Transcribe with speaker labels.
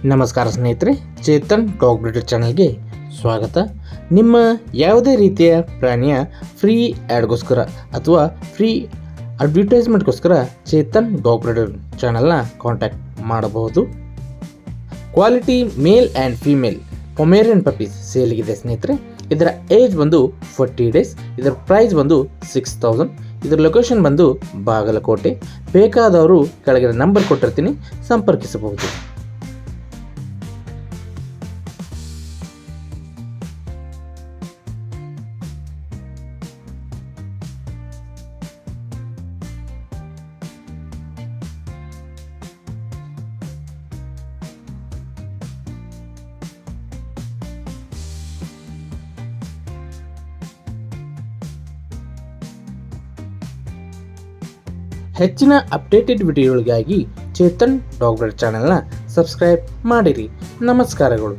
Speaker 1: ನಮಸ್ಕಾರ ಸ್ನೇಹಿತರೆ, Chetan dog breeder ಚಾನಲ್ಗೆ ಸ್ವಾಗತ. ನಿಮ್ಮ ಯಾವುದೇ ರೀತಿಯ ಪ್ರಾಣಿಯ ಫ್ರೀ ಆ್ಯಡ್ಗೋಸ್ಕರ ಅಥವಾ ಫ್ರೀ ಅಡ್ವರ್ಟೈಸ್ಮೆಂಟ್ಗೋಸ್ಕರ ಚೇತನ್ ಡಾಗ್ ಬ್ರೀಡರ್ ಚಾನಲ್ನ ಕಾಂಟ್ಯಾಕ್ಟ್ ಮಾಡಬಹುದು. Quality male and female pomeranian puppies ಸೇಲಿಗಿದೆ ಸ್ನೇಹಿತರೆ. ಇದರ ಏಜ್ ಬಂದು 40 ಡೇಸ್. ಇದರ ಪ್ರೈಸ್ ಬಂದು 6000. ಇದರ ಲೊಕೇಶನ್ ಬಂದು ಬಾಗಲಕೋಟೆ. ಬೇಕಾದವರು ಕೆಳಗಿನ ನಂಬರ್ ಕೊಟ್ಟಿರ್ತೀನಿ, ಸಂಪರ್ಕಿಸಬಹುದು. ಹೆಚ್ಚಿನ ಅಪ್ಡೇಟೆಡ್ ವಿಡಿಯೋಗಳಿಗಾಗಿ ಚೇತನ್ ಡಾಗ್ ಬ್ರೀಡರ್ ಚಾನೆಲ್ನ ಸಬ್ಸ್ಕ್ರೈಬ್ ಮಾಡಿರಿ. ನಮಸ್ಕಾರಗಳು.